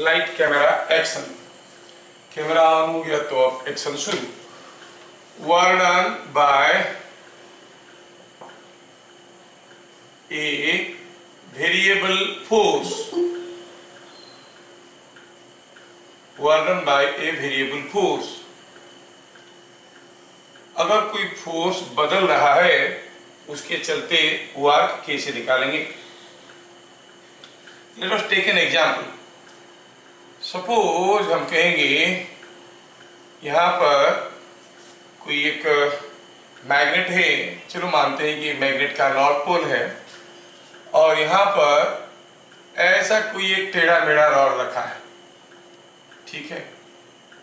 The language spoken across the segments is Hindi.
Light camera action. Camera on हो गया तो अब एक्शन शुरू। Work done bye a variable force. Work done bye a variable force. अगर कोई फोर्स बदल रहा है उसके चलते वर्क कैसे निकालेंगे। Let us take an example. Suppose हम कहेंगे यहाँ पर कोई एक मैग्नेट है, चलो मानते हैं कि मैग्नेट का नॉर्थ पोल है, और यहाँ पर ऐसा कोई एक टेढ़ा मेढ़ा रॉड रखा है, ठीक है,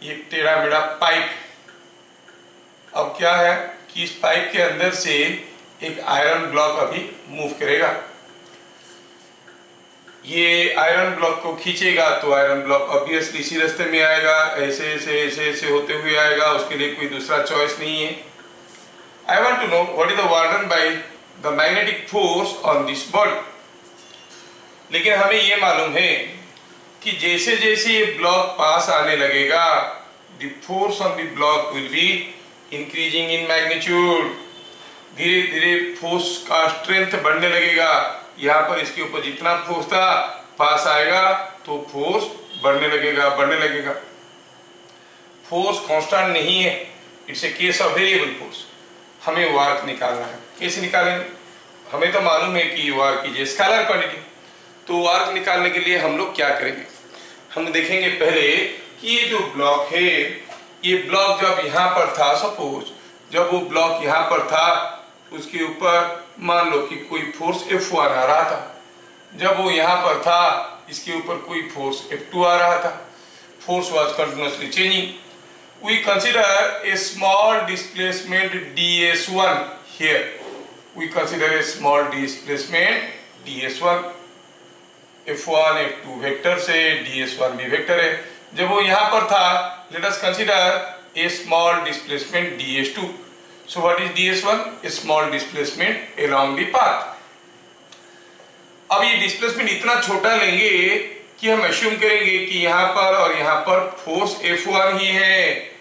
ये टेढ़ा मेढ़ा पाइप। अब क्या है कि इस पाइप के अंदर से एक आयरन ब्लॉक अभी मूव करेगा। ये आयरन ब्लॉक को खींचेगा तो आयरन ब्लॉक ऑब्वियसली इसी रास्ते में आएगा, ऐसे ऐसे ऐसे ऐसे होते हुए आएगा, उसके लिए कोई दूसरा चॉइस नहीं है। I want to know what is the work done by the magnetic force on this body. लेकिन हमें ये मालूम है कि जैसे जैसे ये ब्लॉक पास आने लगेगा, the force on the block will be increasing in magnitude. धीरे धीरे फोर्स का स्ट्रेंथ बढ़ने लगेगा। यहाँ पर इसके ऊपर जितना फोर्स था पास आएगा तो फोर्स बढ़ने लगेगा। फोर्स कांस्टेंट नहीं है, it's a case of variable force. हमें वर्क निकालना है, कैसे निकालेंगे? हमें तो मालूम है कि work is a scalar quantity. तो वर्क निकालने के लिए हम लोग क्या करेंगे? हम देखेंगे पहले कि ये जो ब्लॉक है, ये ब्लॉक जब यहाँ पर था, सपोज जब वो ब्लॉक यहाँ पर था, उसके ऊपर मान लो कि कोई फोर्स F1 आ रहा था। जब वो यहाँ पर था, इसके ऊपर कोई फोर्स F2 आ रहा था। Force was continuously changing. We consider a small displacement ds1 here. We consider a small displacement ds1. F1 F2 vector से, ds1 भी वेक्टर है। जब वो यहाँ पर था, let us consider a small displacement ds2. So what is ds1? A small displacement along the path. अब ये डिस्प्लेसमेंट इतना छोटा लेंगे कि हम एज्यूम करेंगे कि यहाँ पर और यहाँ पर फोर्स F1 ही है।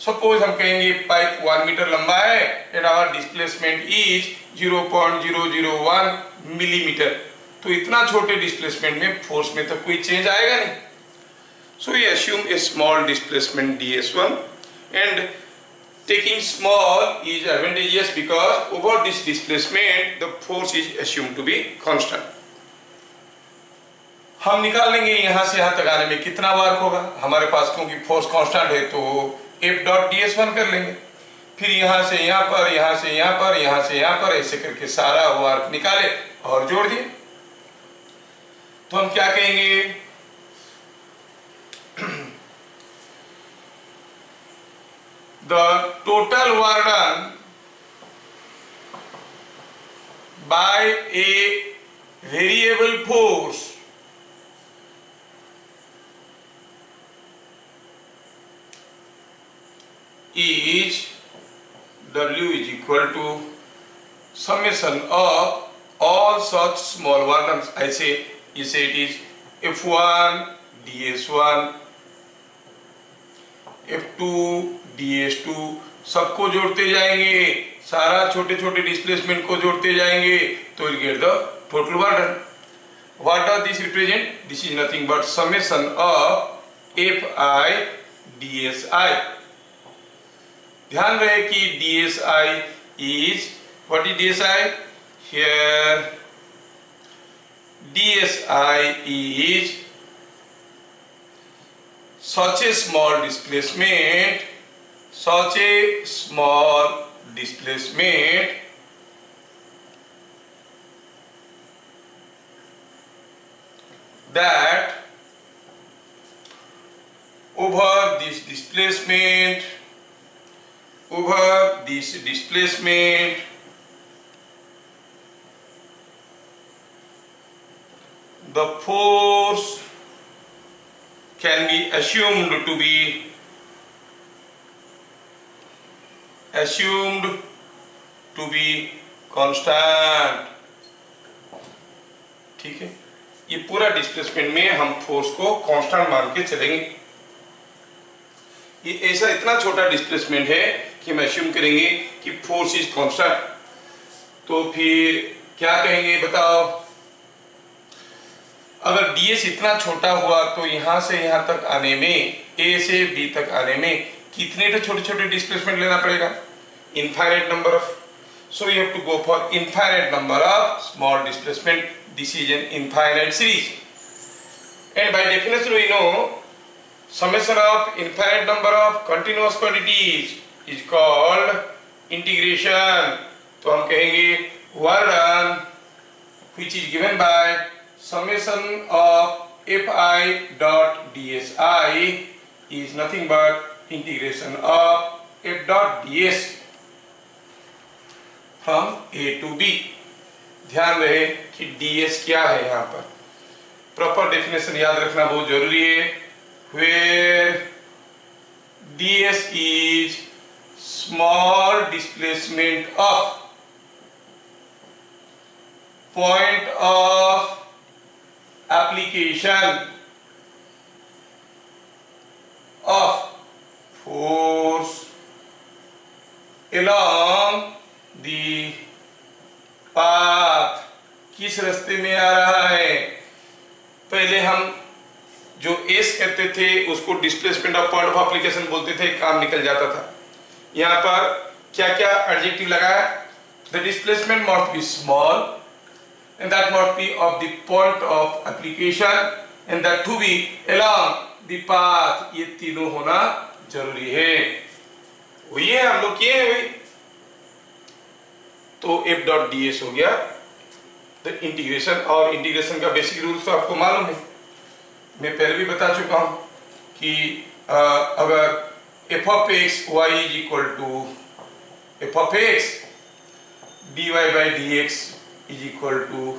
सपोज हम कहेंगे पाइप 1 मीटर लंबा है and our displacement is 0.001 millimetre. तो इतना छोटे डिस्प्लेसमेंट में फोर्स में तो कोई चेंज आएगा नहीं। So we assume a small displacement ds1, and taking small is advantageous because over this displacement the force is assumed to be constant. हम निकाल लेंगे यहाँ से यहाँ तक आने में कितना वर्क होगा हमारे पास, क्योंकि फोर्स कांस्टेंट है तो F डॉट ds1 कर लेंगे। फिर यहाँ से यहाँ पर, यहाँ से यहाँ पर, यहाँ से यहाँ पर, ऐसे करके सारा वर्क निकाले और जोड़ दिए। तो हम क्या कहेंगे? The total work done by a variable force is W is equal to summation of all such small work done. I say it is F1 ds1 F2 ds2, सबको जोड़ते जाएंगे, सारा छोटे छोटे डिस्प्लेसमेंट को जोड़ते जाएंगे तो will get the total work done. What does this represent? This is nothing but summation of fi dsi। ध्यान रहे कि dsi is, what is dsi? Here dsi is such a small displacement that over this displacement the force can be assumed to be constant। ठीक है, ये पूरा डिस्प्लेसमेंट में हम फोर्स को कांस्टेंट मान के चलेंगे। ये ऐसा इतना छोटा डिस्प्लेसमेंट है कि हम अज्यूम करेंगे कि फोर्स इज कांस्टेंट। तो फिर क्या कहेंगे बताओ? अगर ds इतना छोटा हुआ तो यहां से यहां तक आने में, a से b तक आने में कितने तो छोटे छोटे डिस्प्लेसमेंट लेना पड़ेगा? Infinite number of. So you have to go for infinite number of small displacement. This is an infinite series and by definition we know summation of infinite number of continuous quantities is called integration। तो हम कहेंगे work done which is given by summation of fi dot dsi is nothing but integration of f dot ds from a to b। ध्यान रहे कि ds क्या है, यहाँ पर प्रॉपर डेफिनेशन याद रखना बहुत जरूरी है। where ds is small displacement of point of application of force along the path। किस रास्ते में आ रहा है? पहले हम जो एस कहते थे उसको displacement of point of application बोलते थे, काम निकल जाता था। यहाँ पर क्या क्या एडजेक्टिव लगाया? The displacement must be small and that must be of the point of application and that too be along the path. ये तीनों होना जरूरी है। ये हम लोग किए हैं। तो एफ डॉट डी एस हो गया द इंटीग्रेशन। और इंटीग्रेशन का बेसिक रूल्स तो आपको मालूम है, मैं पहले भी बता चुका हूं कि अगर F of X Y is equal to F of X D Y by D X is equal to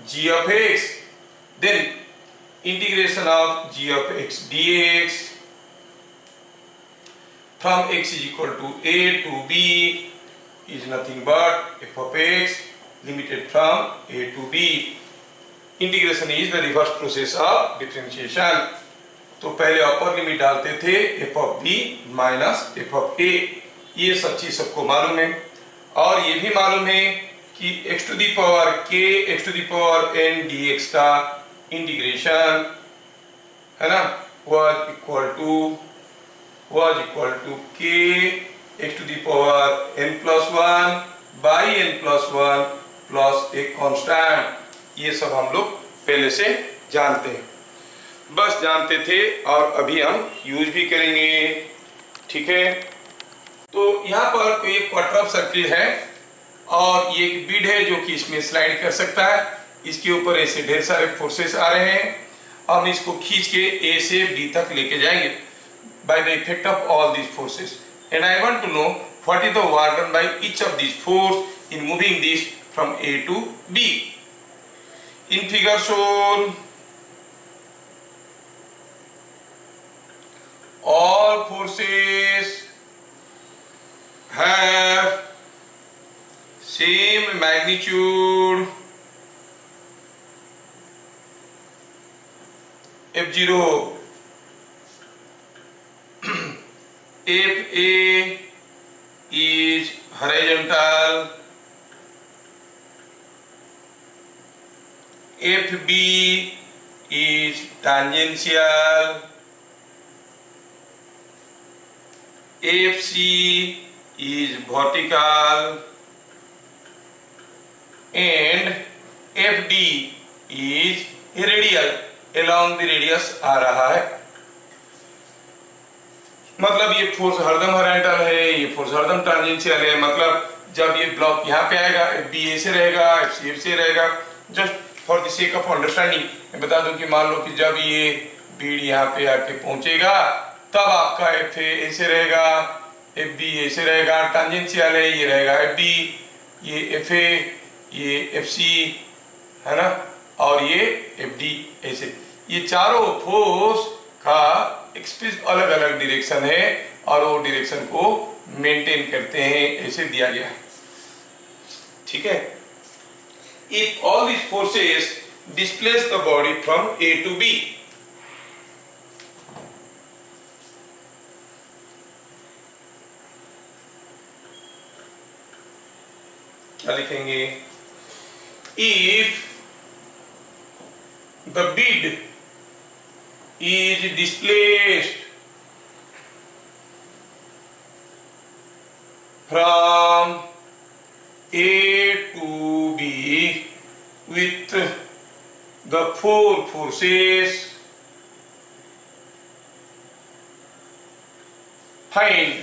G of X, then integration of G of X D X from X is equal to A to B is nothing but F of X limited from A to B. Integration is the reverse process of differentiation. तो पहले अपर लिमिट डालते थे F of B minus F of ए। ये सब चीज सबको मालूम है। और ये भी मालूम है कि x to the power k x to the power n dx का इंटीग्रेशन है ना was equal to k x to the power n plus 1 by n plus 1 plus एक कांस्टेंट। ये सब हम लोग पहले से जानते हैं, बस जानते थे और अभी हम यूज भी करेंगे। ठीक है, तो यहाँ पर कोई एक क्वार्टर ऑफ सर्किल है और ये एक बीड है जो कि इसमें स्लाइड कर सकता है। इसके ऊपर ऐसे ढेर सारे फोर्सेस आ रहे हैं। हम इसको खींच के ए से बी तक लेके जाएंगे by the effect of all these forces and I want to know what is the work done by each of these force in moving this from A to B. In figure shown, all forces have same magnitude F0, Fa is horizontal, FB is tangential, FC is vertical and FD is radial, along the radius आ रहा है। मतलब ये फोर्स हरदम हॉरिजॉन्टल है, ये फोर्स हरदम टांजेंशियल है। मतलब जब ये ब्लॉक यहाँ पे आएगा FB ऐसे रहेगा, FC ऐसे रहेगा। Just for the sake of understanding मैं बता दूं कि मान लो कि जब ये बीड यहाँ पे आके पहुंचेगा तब आपका FA ऐसे रहेगा, FB ऐसे रहेगा, टांजेंशियल है, ये रहेगा FB, ये FA, ये FC है ना, और ये FD ऐसे। ये चारों फोर्स का एक्सप्रेस अलग अलग डायरेक्शन है और वो डायरेक्शन को मेंटेन करते हैं, ऐसे दिया गया है। ठीक है, if all these forces displace the body from A to B. क्या लिखेंगे? If the bead is displaced from A to B with the four forces, find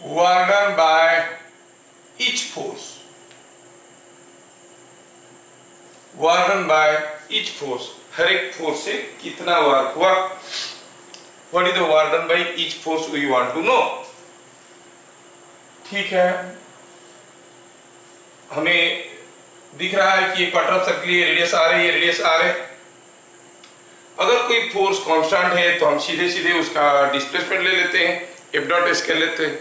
work done by each force. Work done by each force, हर एक फोर्स से कितना वर्क हुआ. What is the work done by each force we want to know. ठीक है, हमें दिख रहा है कि ये क्वार्टर सर्कल है, रेडियस आ रही है, रेडियस आ रहे. अगर कोई फोर्स कांस्टेंट है तो हम सीधे सीधे उसका डिस्प्लेसमेंट ले लेते हैं, एफ डॉट एस कर लेते हैं.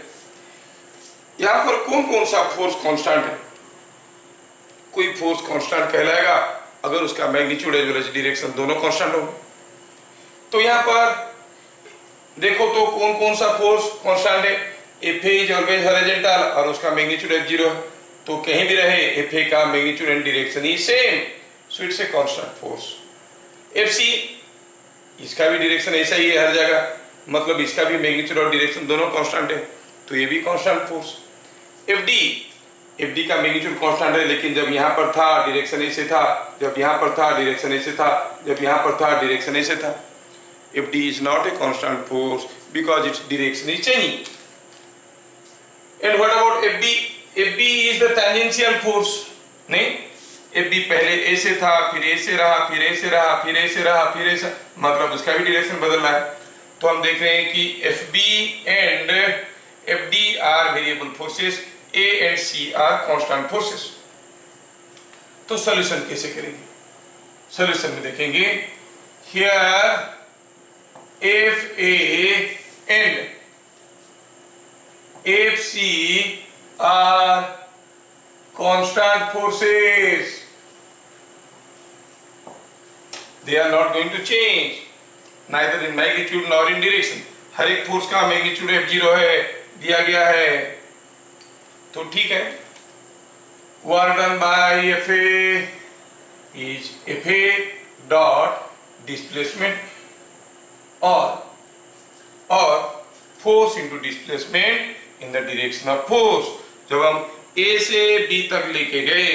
यहां पर कौन कौन सा फोर्स कांस्टेंट है? कोई फोर्स कांस्टेंट कहलाएगा अगर उसका magnitude as well as direction दोनों कांस्टेंट हो. तो यहां पर देखो तो कौन कौन सा फोर्स कांस्टेंट है. एफ इज ऑलवेज हॉरिजॉन्टल और उसका मैग्नीट्यूड f0 है. तो कहीं भी रहे एफ का मैग्नीट्यूड एंड डायरेक्शन ही same, so it's a constant force. F C, इसका भी डायरेक्शन ऐसा ही है हर जगह, मतलब इसका भी मैग्नीट्यूड और डायरेक्शन दोनों कांस्टेंट है, तो ये भी कांस्टेंट फोर्स. एफ डी का मैग्नीट्यूड कांस्टेंट है, लेकिन जब यहाँ पर था डायरेक्शन ऐसे था, जब यहाँ पर था डायरेक्शन ऐसे था, जब यहाँ पर था डायरेक्शन ऐसे था. F D is not a constant force because its direction is changing. And what about F B? F B is the tangential force. नहीं, एफ बी पहले ऐसे था, फिर ऐसे रहा, फिर ऐसे रहा, फिर ऐसे रहा, फिर ऐसा, मतलब उसका भी डायरेक्शन बदल रहा है. तो हम देख रहे हैं कि F B and F D are variable forces, A and C are constant forces. तो सॉल्यूशन कैसे करेंगे? सॉल्यूशन में देखेंगे here FA and FC are constant forces. They are not going to change neither in magnitude nor in direction. हर एक फोर्स का मैग्नीट्यूड f0 है, दिया गया है, तो ठीक है. Work done by F A is F A dot displacement और force into displacement in the direction of force. जब हम ए से बी तक लेके गए,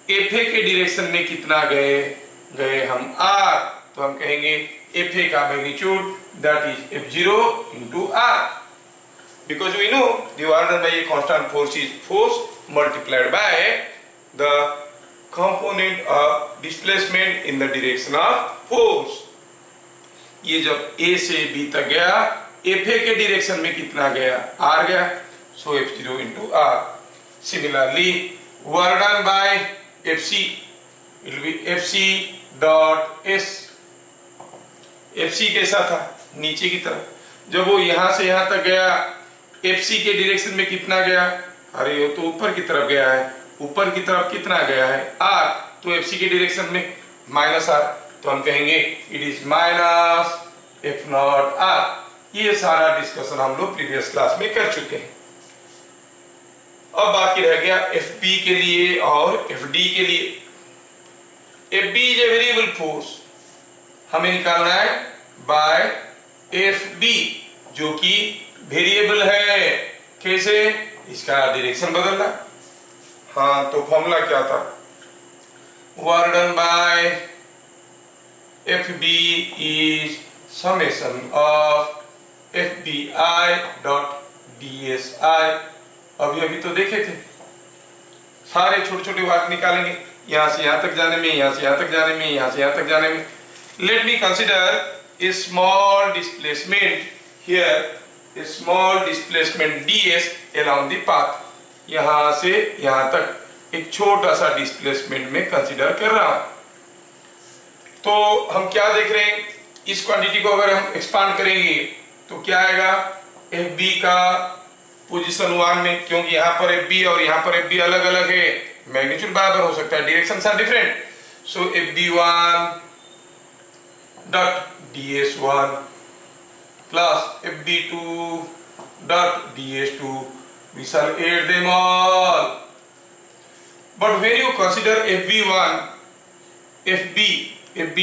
एफ ए के डायरेक्शन में कितना गए हम आर, तो हम कहेंगे एफ ए का magnitude that is f0 into r. Because we know the work done by a constant force is force multiplied by the component of displacement in the direction of force. ये जब A से B तक गया, FA के डायरेक्शन में कितना गया? R गया, so f0 into R. Similarly, work done by FC will be FC dot S. FC कैसा था? नीचे की तरफ. जब वो यहां से यहां तक गया, FC के डायरेक्शन में कितना गया? अरे वो तो ऊपर की तरफ गया है. ऊपर की तरफ कितना गया है? R. तो FC के डायरेक्शन में माइनस R, तो हम कहेंगे it is minus f not R. ये सारा डिस्कशन हम लोग प्रीवियस क्लास में कर चुके हैं. अब बाकी रह गया FB के लिए और FD के लिए. FB is a variable force, हमें निकालना है बाय FB जो कि वेरिएबल है. कैसे? इसका डायरेक्शन बदलना. हाँ, तो फॉर्मूला क्या था? Work done bye FB is summation of FBI dot DSI. अभी तो देखे थे, सारे छोटे छोटे वर्क निकालेंगे, यहां से यहां तक जाने में, यहां से यहां तक जाने में, यहां से यहां तक जाने में. Let me consider a small displacement here, a small displacement ds along the path. यहां से यहां तक एक छोटा सा डिस्प्लेसमेंट में कंसीडर कर रहा हूं. तो हम क्या देख रहे हैं? इस क्वांटिटी को अगर हम एक्सपांड करेंगे तो क्या आएगा? FB का पोजीशन 1 में, क्योंकि यहाँ पर FB और यहाँ पर FB अलग अलग है, मैग्नीट्यूड बराबर हो सकता है, directions are different. So FB1 dot DS1 plus FB2 dot DS2, we shall add them all. But when you consider FB1, FB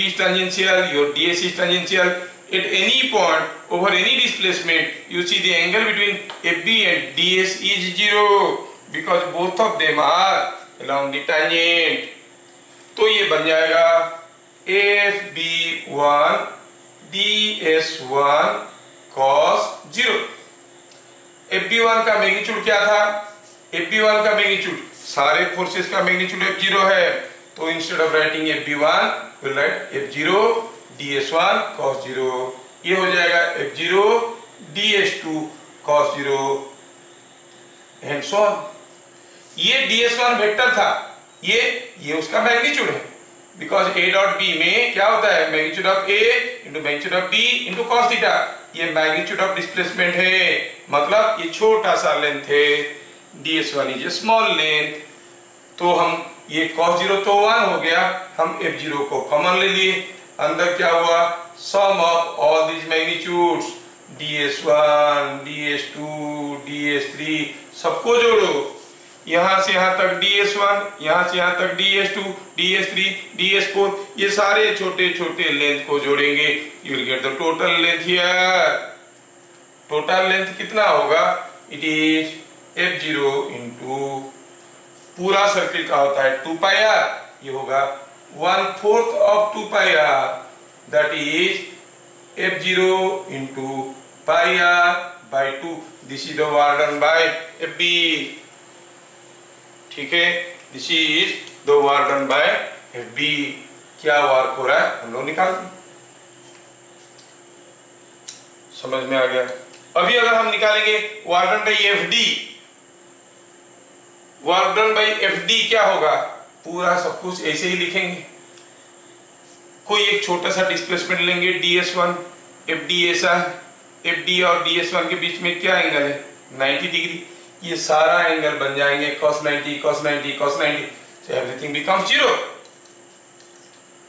is tangential, your DS is tangential. At any point over any displacement, you see the angle between FB and DS is 0 because both of them are along the tangent. तो ये बन जाएगा FB1 DS1 cos 0। FB1 का मैग्नीट्यूड क्या था? FB1 का मैग्नीट्यूड, सारे फोर्सेस का मैग्नीट्यूड F0 है, तो instead of writing FB1 will write F0 DS1 cos 0। ये हो जाएगा F0 DS2 cos 0 and so on. ये DS1 वेक्टर था, ये उसका मैग्नीट्यूड है, बिकॉज A डॉट B में क्या होता है, magnitude of A into magnitude of B into cos theta. ये मैग्नीट्यूड ऑफ डिस्प्लेसमेंट है, मतलब ये छोटा सा लेंथ है, DS1 is a small length. तो हम ये cos 0 तो 1 हो गया, हम F0 को कॉमन ले लिए, अंदर क्या हुआ, sum of all these magnitudes DS1 DS2 DS3 सबको जोड़ो, यहां से यहां तक DS1, यहां से यहां तक DS2 DS3 DS4, ये सारे छोटे छोटे लेंथ को जोड़ेंगे, you will get the total length here. Total length कितना होगा, इट इज F0 इंटू पूरा सर्किल का होता है 2 पाई r, ये होगा 1/4 of 2 pi r, that is F0 into pi r by 2। This is the work done bye FB, ठीक है, this is the work done bye FB। क्या वर्क हो रहा है हम लोग निकाल, समझ में आ गया। अभी अगर हम निकालेंगे work done by FD, work done by FD क्या होगा, पूरा सब कुछ ऐसे ही लिखेंगे, कोई एक छोटा सा डिस्प्लेसमेंट लेंगे DS1, FD ऐसा है, FD और DS1 के बीच में क्या एंगल है, 90 डिग्री, ये सारा एंगल बन जाएंगे cos 90 cos 90 cos 90, so everything becomes 0।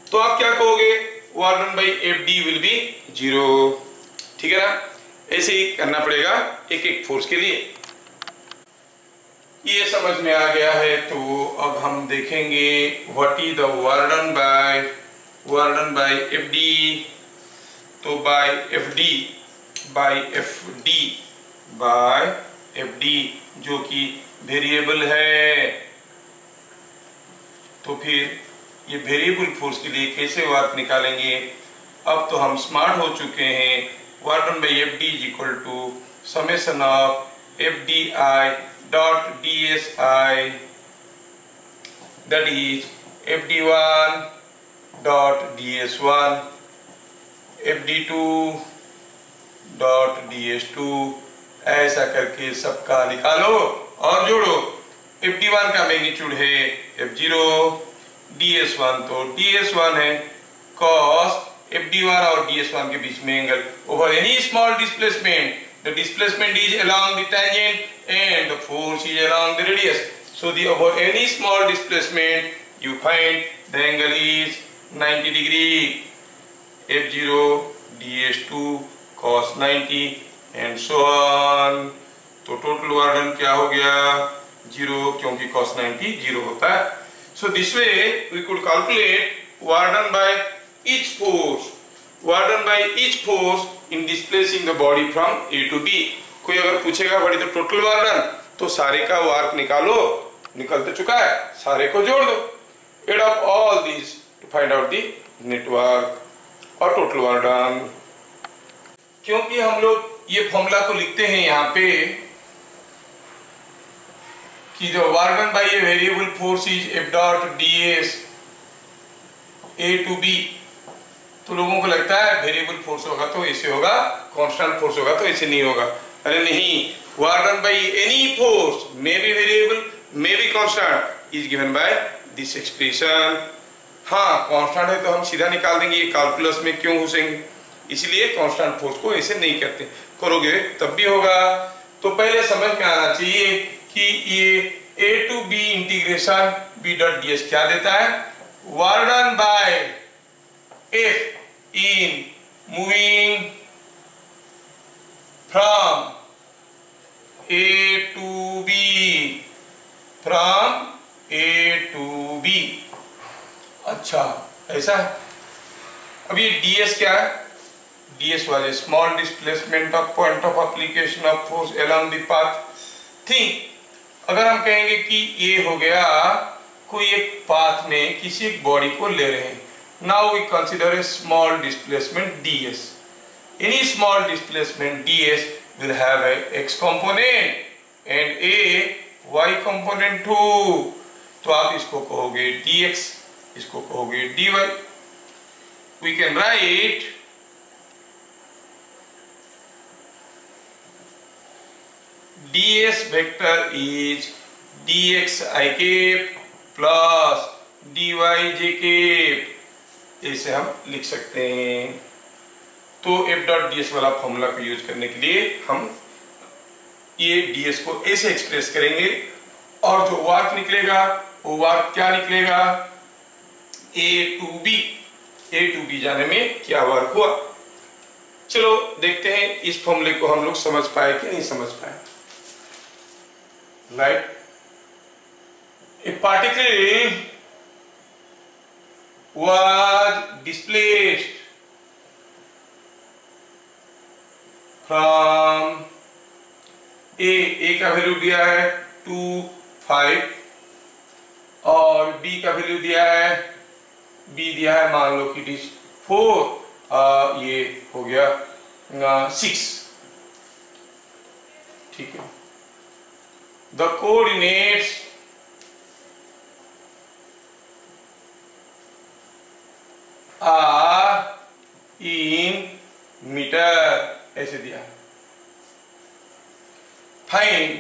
तो आप क्या कहोगे, work done by FD will be 0, ठीक है ना। ऐसे ही करना पड़ेगा एक एक फोर्स के लिए। ये समझ में आ गया है, तो अब हम देखेंगे what is the work done by FD। तो बाय FD जो कि वेरिएबल है, तो फिर ये वेरिएबल फोर्स के लिए कैसे वर्क निकालेंगे। अब तो हम स्मार्ट हो चुके हैं। Work done by FD is equal to summation of FDI dot DSI, that is FD1 dot DS1 FD2 dot DS2, ऐसा करके सबका निकालो और जोड़ो। FD1 का मैग्नीट्यूड है F0, DS1 तो DS1 है, cos FD1 और DS1 के बीच में angle over any small displacement, the displacement is along the tangent and the force is along the radius, so the over any small displacement you find the angle is 90 degree, F0 DS2 cos 90 and so on. तो टोटल वर्क डन क्या हो गया, 0, क्योंकि cos 90 0 होता है। So this way we could calculate work done by each force in displacing the body from A to B। कोई अगर पूछेगा what is the total work done, तो सारे का वर्क निकालो, निकल तो चुका है, सारे को जोड़ दो, add up all this to find out the net work और टोटल वर्क डन। क्योंकि हम लोग ये फॉर्मूला को लिखते हैं यहाँ पे कि जो work done bye a variable force is F dot DS A to B, तो लोगों को लगता है वेरिएबल फोर्स होगा तो ऐसे होगा, कांस्टेंट फोर्स होगा तो ऐसे नहीं होगा। अरे नहीं, work done by any force may be variable may be constant is given by this expression. हाँ, कांस्टेंट है तो हम सीधा निकाल देंगे, ये कैलकुलस में क्यों घुसेंगे, इसलिए कांस्टेंट फोर्स को ऐसे नहीं करते, करोगे तब भी होगा। तो पहले समझ में आना चाहिए कि ये a to b integration b dot ds क्या देता है, work done bye f in moving from a to b, from a to b। अच्छा ऐसा है। अब ये ds क्या है, ds वाले small displacement of point of application of force along the path. ठीक, अगर हम कहेंगे कि ये हो गया कोई एक पाथ में किसी एक बॉडी को ले रहे हैं, now we consider a small displacement ds। Any small displacement ds will have a x component and a y component too। तो आप इसको कहोगे dx, इसको कहोगे dy। We can write ds vector is dxi cap plus dyj cap, ऐसे हम लिख सकते हैं। तो f डॉट ds वाला फॉर्मूला को यूज करने के लिए हम ये ds को ऐसे एक्सप्रेस करेंगे और जो वर्क निकलेगा वो वर्क क्या निकलेगा, a to b जाने में क्या वर्क हुआ। चलो देखते हैं इस फॉर्मूले को हम लोग समझ पाए कि नहीं समझ पाए। Right, a particle was displaced from A का वैल्यू दिया है 2, 5 और बी का वैल्यू दिया है, बी दिया है मान लो कि 4, ये हो गया 6। ठीक है, the coordinates are in metre, ऐसे दिया। Find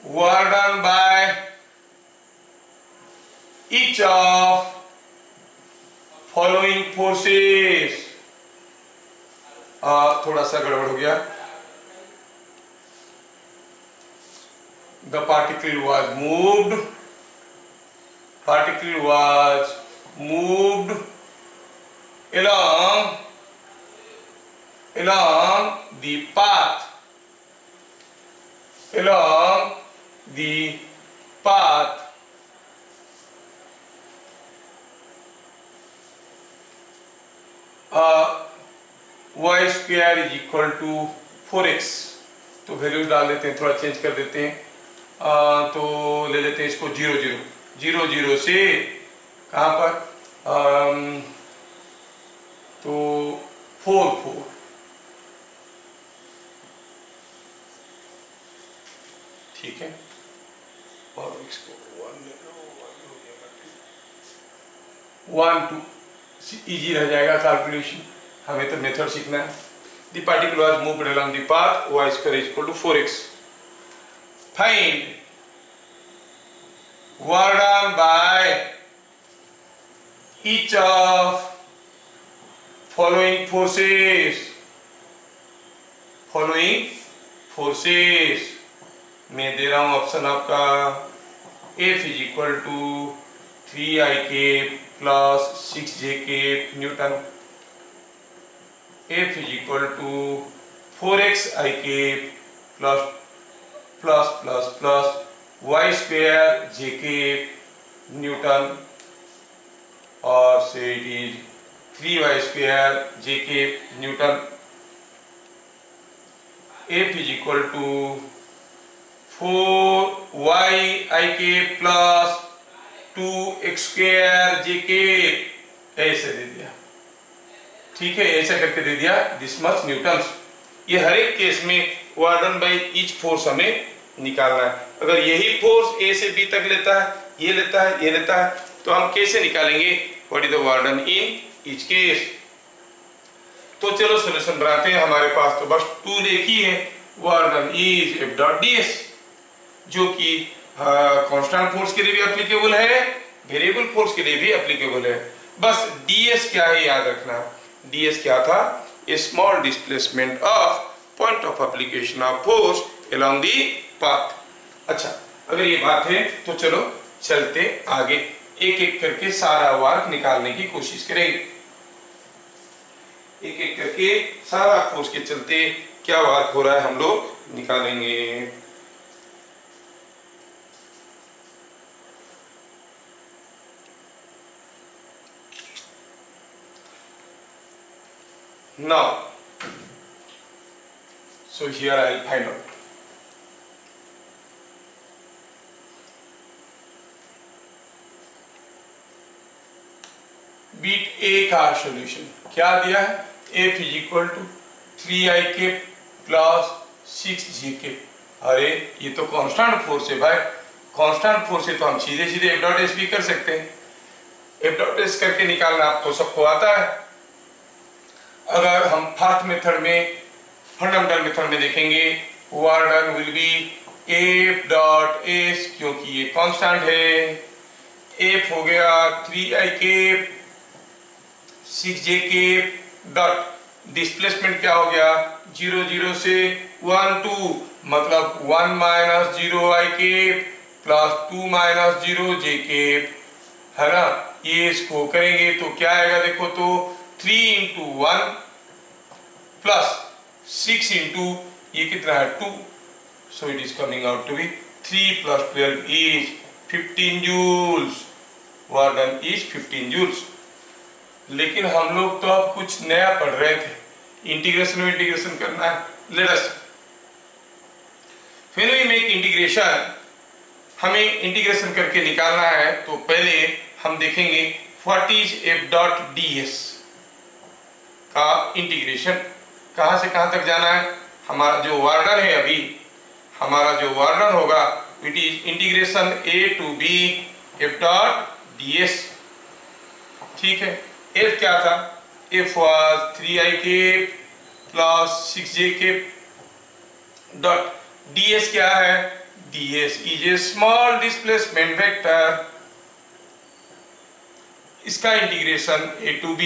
work done by each of following forces. थोड़ा सा गड़बड़ हो गया। The particle was moved along the path y square is equal to 4x। तो वैल्यू डाल देते हैं, थोड़ा चेंज कर देते हैं। तो ले लेते हैं इसको 0 0 0 0 से कहां पर, तो 4 4। ठीक है, और इसको 1 2 इजी रह जाएगा कैलकुलेशन, हमें तो मेथड सीखना है। The particle was moved along the path y square is equal to 4x। Find work done by each of following forces मैं दे रहा हूं ऑप्शन आपका, F is equal to 3i cap plus 6j cap newton, F is equal to 4xi cap plus plus plus plus y square j cap newton, और say it is 3y square j cap newton. F is equal to 4y के प्लस 2x स्क्वायर जे के, ऐसे दे दिया। ठीक है, ऐसा करके दे दिया दिस मच न्यूटन्स। ये हर एक केस में work done by each force हमें निकालना है। अगर यही फोर्स ए से बी तक लेता है, ये लेता है, ये लेता है, तो हम कैसे निकालेंगे what is the work done in each case. तो चलो सॉल्यूशन बनाते हैं। हमारे पास तो बस टूल एक ही है, work done is F dot ds, जो कि कांस्टेंट फोर्स के लिए भी एप्लीकेबल है, वेरिएबल फोर्स के लिए भी एप्लीकेबल है। बस ds क्या है याद रखना। ds क्या था, a small displacement of point of application of force along the path. अच्छा, अगर ये बात है तो चलो चलते आगे, एक एक करके सारा वर्क निकालने की कोशिश करेंगे। एक एक करके सारा फोर्स के चलते क्या वर्क हो रहा है हम लोग निकालेंगे। Now, so here I will find out. Bit A का सॉल्यूशन क्या दिया है, F is equal to 3I plus 6G। अरे ये तो कांस्टेंट फोर्स है भाई, कांस्टेंट फोर्स है तो हम सीधे सीधे F डॉट एस भी कर सकते हैं। F डॉट एस करके निकालना आपको सबको आता है। अगर हम फर्स्ट मेथड में, फंडामेंटल मेथड में देखेंगे, work done will be F dot S, क्योंकि ये कांस्टेंट है। F हो गया 3I 6J डॉट डिस्प्लेसमेंट क्या हो गया 0 0 से 1 2, मतलब 1 minus 0I plus 2 minus 0J, है ना। ये इसको करेंगे तो क्या आएगा देखो तो 3 इंटू 1 प्लस 6 इंटू ये कितना है 2, so it is coming out to be 3 plus 12 is 15 joules. Work done is 15 joules. लेकिन हम लोग तो अब कुछ नया पढ़ रहे थे, इंटीग्रेशन में इंटीग्रेशन करना है। Let us when we make integration, हमें इंटीग्रेशन करके निकालना है तो पहले हम देखेंगे what is F dot ds का इंटीग्रेशन, कहां से कहां तक जाना है। हमारा जो वार्डन है, अभी हमारा जो वार्डन होगा it is integration A to B F dot ds। ठीक है, F क्या था, F was 3I plus 6J dot ds क्या है, ds is a small displacement vector. इसका इंटीग्रेशन A टू B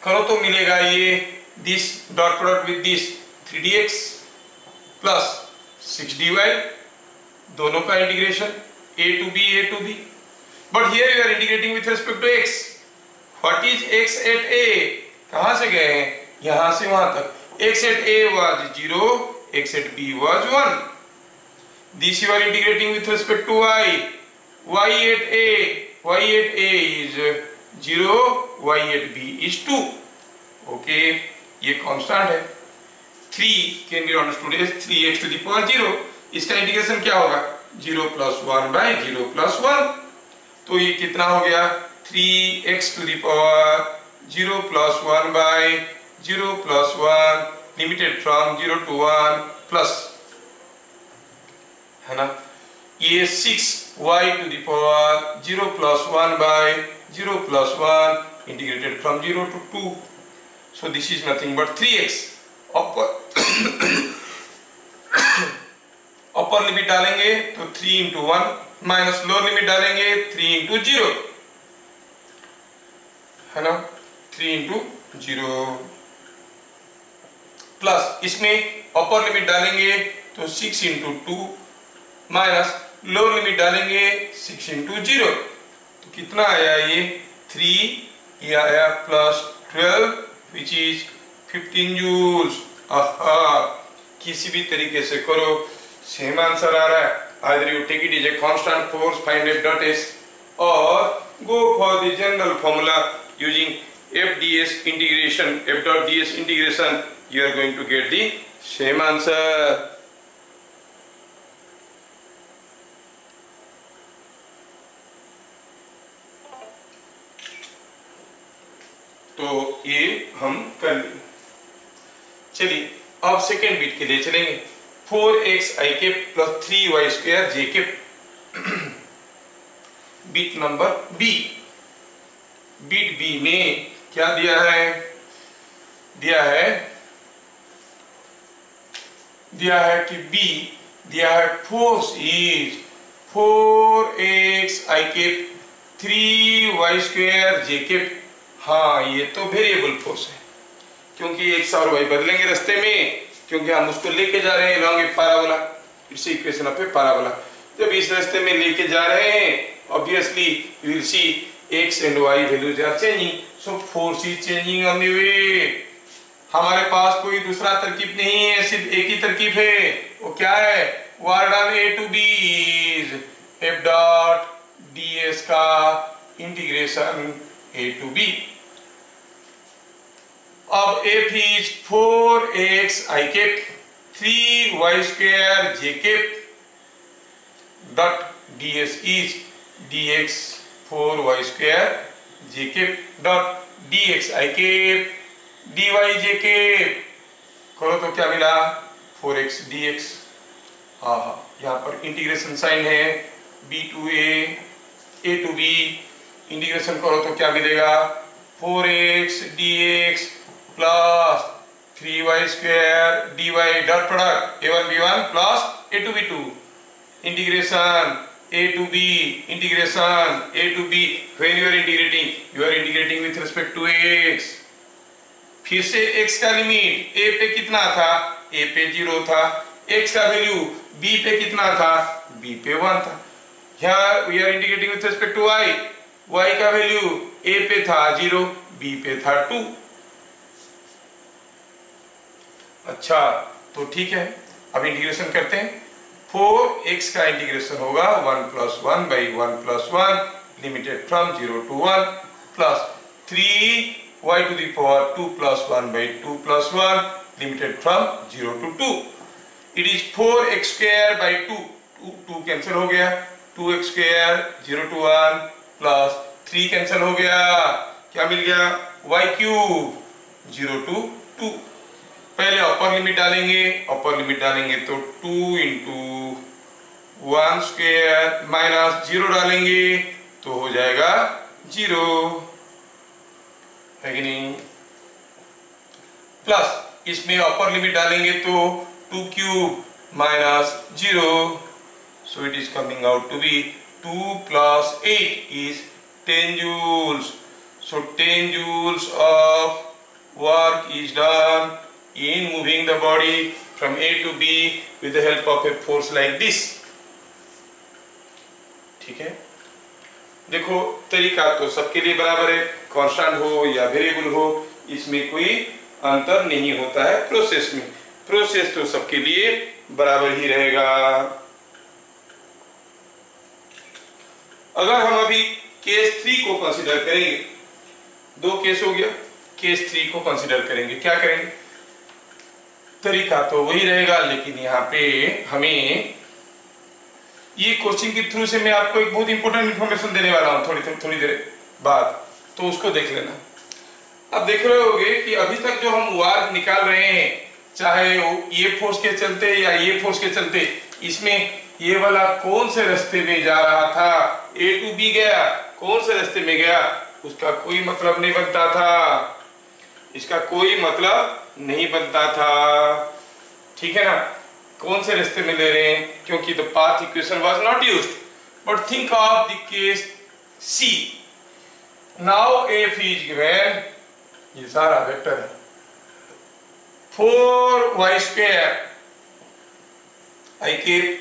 करो तो मिलेगा ये this dot product with this 3dx plus 6dy, दोनों का integration A to B। But here you are integrating with respect to x। What is x at a, कहां से गए हैं, यहां से वहां तक। x at a was 0, x at b was 1। This you are integrating with respect to y। y at a is 0, y at b is 2। Okay, ये कांस्टेंट है। 3 can be understood as 3x to the power 0। इसका इंटीग्रेशन क्या होगा 0 प्लस 1 बाय 0 प्लस 1, तो ये कितना हो गया 3x to the power 0 plus 1 by 0 plus 1 limited from 0 to 1 plus, है ना। ये 6y to the power 0 plus 1 by 0 plus 1 integrated from 0 to 2. So this is nothing but 3x. Upper limit डालेंगे तो 3 into 1 माइनस लोअर लिमिट डालेंगे 3 into 0, है ना, 3 into 0 प्लस इसमें अपर लिमिट डालेंगे तो 6 into 2 माइनस लोअर लिमिट डालेंगे 6 into 0, तो कितना आया ये 3, ये आया प्लस 12 विच इज 15 जूल्स। किसी भी तरीके से करो सेम आंसर आ रहा है। either you take it as a constant force, find F dot s, or go for the general formula using F ds integration, F dot ds integration, you are going to get the same answer. तो ये हम कर लेंगे। चलिए अब सेकेंड बीट के लिए चलेंगे। 4xi plus 3y square j। Bit number B. Bit B में क्या दिया है, दिया है कि बी दिया है force is 4xi 3y square j। हाँ, ये तो वेरिएबल फोर्स है, क्योंकि x और y बदलेंगे रास्ते में, क्योंकि हम उसको लेके जा रहे हैं along a parabola, it's equation of A parabola। जब इस रास्ते में लेके जा रहे हैं, obviously you will see x and y values are changing, so force is changing on the way। हमारे पास कोई दूसरा तरकीब नहीं है, सिर्फ एक ही तरकीब है, वो क्या है? Work done A to B is f dot ds का इंटीग्रेशन A to B। अब f is 4x I cap 3y square j cap dot ds is dx 4y square j cap dot dx I cap dy j cap करो तो क्या मिला? 4x dx। हाँ, यहाँ पर इंटीग्रेशन साइन है, b to a to b, integration करो तो क्या मिलेगा? 4x dx plus 3y square dy dot product a1 b1 plus a2 b2, integration a to b, integration a to b। When you are integrating with respect to x। फिर से x का लिमिट a पे कितना था? a पे 0 था। x का वैल्यू b पे कितना था? b पे 1 था। यहाँ we are integrating with respect to y, y का वैल्यू a पे था 0, b पे था 2। अच्छा, तो ठीक है, अब इंटीग्रेशन करते हैं। 4x का इंटीग्रेशन होगा 1 plus 1 by 1 plus 1 limited from 0 to 1 plus 3y to the power 2 plus 1 by 2 plus 1 limited from 0 to 2। It is 4x square by 2, 2 cancel हो गया, 2x square 0 to 1 plus 3 cancel हो गया, क्या मिल गया? y cube 0 to 2। पहले अपर लिमिट डालेंगे तो 2 इंटू 1 स्क्वायर माइनस 0 डालेंगे तो हो जाएगा 0, है कि नहीं? प्लस इसमें अपर लिमिट डालेंगे तो 2 cube minus 0, so it is coming out to be 2 plus 8 is 10 joules। So 10 joules of work is done in moving the body from A to B with the help of a force like this। ठीक है, देखो तरीका तो सबके लिए बराबर है, कांस्टेंट हो या वेरिएबल हो, इसमें कोई अंतर नहीं होता है प्रोसेस में। प्रोसेस तो सबके लिए बराबर ही रहेगा। अगर हम अभी केस 3 को कंसीडर करेंगे, 2 केस हो गया, केस 3 को कंसीडर करेंगे, क्या करेंगे? तरीका तो वही रहेगा, लेकिन यहाँ पे हमें ये कोचिंग के थ्रू से मैं आपको एक बहुत इंपॉर्टेंट इंफॉर्मेशन देने वाला हूँ थोड़ी देर बाद, तो उसको देख लेना। अब देख रहे होगे कि अभी तक जो हम वर्क निकाल रहे हैं, चाहे वो ये फोर्स के चलते या ये फोर्स के चलते, इसमें ये वाला कौन से रास्ते में जा रहा था, A to B गया, कौन से रास्ते में गया, उसका कोई मतलब नहीं बनता था, इसका कोई मतलब नहीं बनता था। ठीक है ना? कौन से रास्ते में ले रहे हैं, क्योंकि the path equation was not used. But think of the case C। Now F is given, ये सारा वेक्टर है, 4y square I cap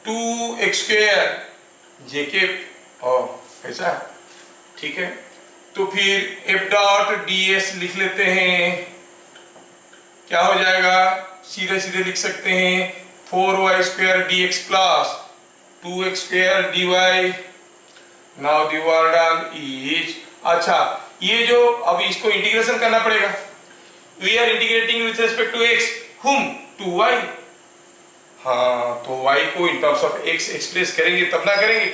2x square j cap, और ऐसा, ठीक है। तो फिर F डॉट ds लिख लेते हैं, क्या हो जाएगा? सीधे सीधे लिख सकते हैं 4y square dx plus 2x square dy। Now the work done is, अच्छा ये जो अब इसको इंटीग्रेशन करना पड़ेगा, we are integrating with respect to x, हुम टू y। हाँ, तो y को in terms of x express करेंगे तब ना करेंगे।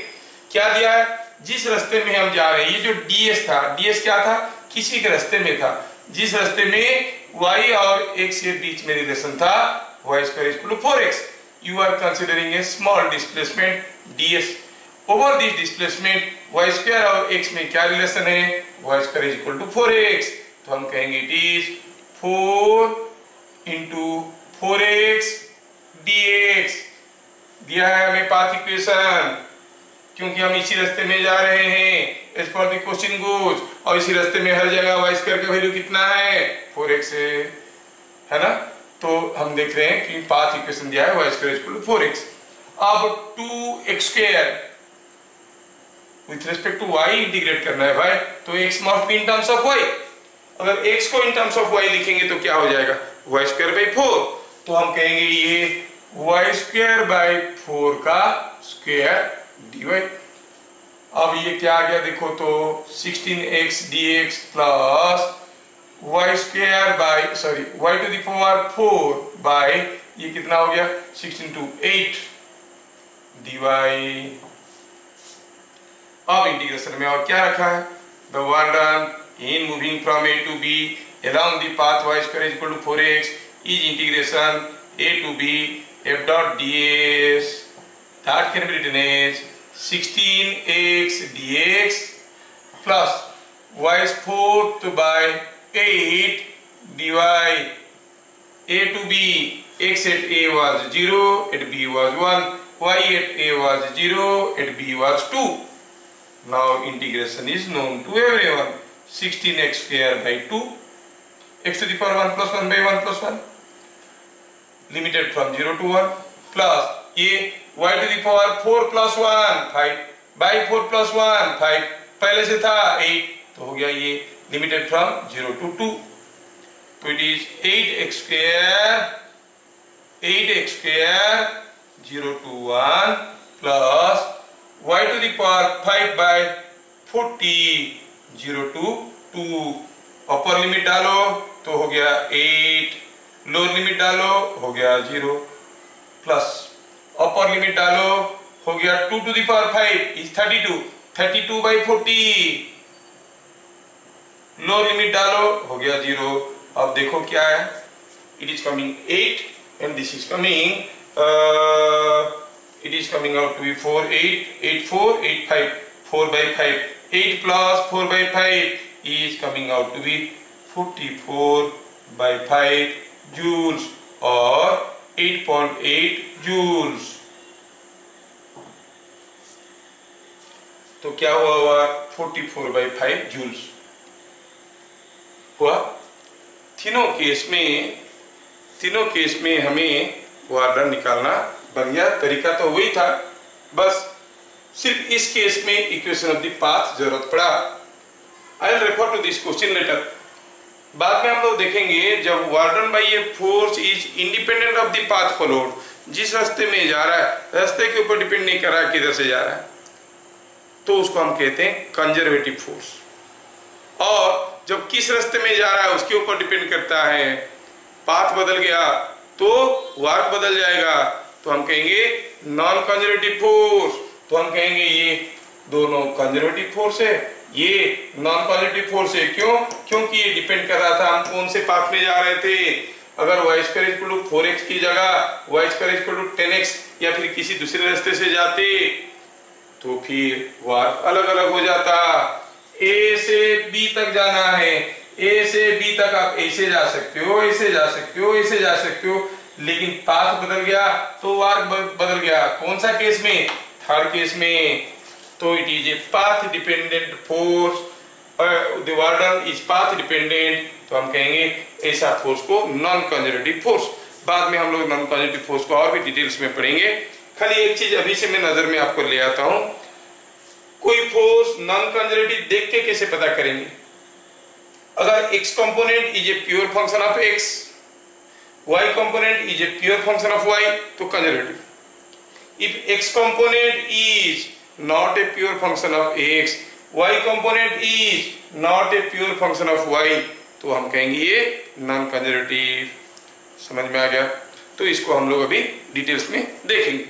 क्या दिया है? जिस रास्ते में हम जा रहे हैं, ये जो ds था, ds क्या था? किसी के रास्ते में था, जिस रास्ते में y और x के बीच में रिलेशन था, y square equal to 4x। You are considering a small displacement ds over this displacement, y square और x में क्या रिलेशन है? y square equal to 4x। तो हम कहेंगे it is 4 into 4x dx। दिया है हमें पाथ इक्वेशन, क्योंकि हम इसी रास्ते में जा रहे हैं as per the question goes, और इसी रास्ते में हर जगह वाई स्क्वायर का वैल्यू कितना है 4x है ना। तो हम देख रहे हैं कि पाथ इक्वेशन दिया है Y square equal to 4x। अब 2x square with respect to y integrate करना है भाई, तो x must be in terms of y। अगर x को इन टर्म्स ऑफ y लिखेंगे तो क्या हो जाएगा y स्क्वायर बाई 4, तो हम कहेंगे ये y स्क्वायर बाई 4 का स्क्वायर dy। अब ये क्या आ गया देखो तो 16x dx plus y square by y to the power 4 by ये कितना हो गया 16 to 8 dy। अब इंटीग्रेशन में और क्या रखा है, the work done in moving from a to b along the path y square is equal to 4x is integration a to b f dot ds that can be written as 16x dx plus y fourth by 8 dy। a to b, x at a was 0, at b was 1, y at a was 0, at b was 2. Now integration is known to everyone, 16x square by 2, x to the power 1 plus 1 by 1 plus 1, limited from 0 to 1, plus ये y to the power 4 plus 1 5 by 4 plus 1 5, पहले से था 8, तो हो गया ये लिमिटेड फ्रॉम 0 to 2, तो it is 8x square 0 to 1 plus y to the power 5 by 40 0 to 2। Upper limit डालो तो हो गया 8, लोअर लिमिट डालो हो गया 0, प्लस अपर लिमिट डालो हो गया 2 to the power 5 is 32 by 40, lower limit डालो हो गया 0। अब देखो क्या है, it is coming 8 and this is coming it is coming out to be 4 8 4 8 5 4 by 5 8 plus 4 by 5 is coming out to be 44 by 5 joules or 8.8 joules। तो क्या हुआ 44 by 5 joules हुआ। तीनों केस में हमें वार्डर निकालना बन गया, तरीका तो वही था, बस सिर्फ इस केस में इक्वेशन ऑफ द पाथ जरूरत पड़ा। I will refer to this question later. बाद में हम लोग देखेंगे जब work done by a force is independent of the path followed, जिस रास्ते में जा रहा है रास्ते के ऊपर डिपेंड नहीं कर रहा है किधर से जा रहा है, तो उसको हम कहते हैं कंजर्वेटिव फोर्स। और जब किस रास्ते में जा रहा है उसके ऊपर डिपेंड करता है, पाथ बदल गया तो वर्क बदल जाएगा, तो हम कहेंगे नॉन कंजर्वेटिव फोर्स। तो हम कहेंगे ये दोनों कंजर्वेटिव फोर्स है, ये नॉन कंजर्वेटिव फोर्स है। क्यों? क्योंकि ये डिपेंड कर रहा था हम कौन से पाथ में जा रहे थे। अगर y square equal to 4x की जगह y square equal to 10x या फिर किसी दूसरे रास्ते से जाते तो फिर वर्क अलग अलग हो जाता। A से B तक जाना है, A से B तक आप ऐसे जा सकते हो, ऐसे जा सकते हो, ऐसे जा सकते हो, लेकिन पाथ बदल गया तो वर्क बदल गया। कौन सा केस में? थर्ड केस में। तो it is a path dependent force, the warden is path dependent, तो हम कहेंगे ऐसा फोर्स को नॉन कंजर्वेटिव फोर्स। बाद में हम लोग नॉन कंजर्वेटिव फोर्स को और भी डिटेल्स में पढ़ेंगे। खाली एक चीज अभी से मैं नजर में आपको ले आता हूं, कोई फोर्स नॉन कंजर्वेटिव देख के कैसे पता करेंगे? अगर x component is a pure function of x, y component is a pure function of y, तो conservative. If x component is not a pure function of x, y component is not a pure function of y, तो हम कहेंगे ये नॉन कंजर्वेटिव। समझ में आ गया? तो इसको हम लोग अभी डिटेल्स में देखेंगे।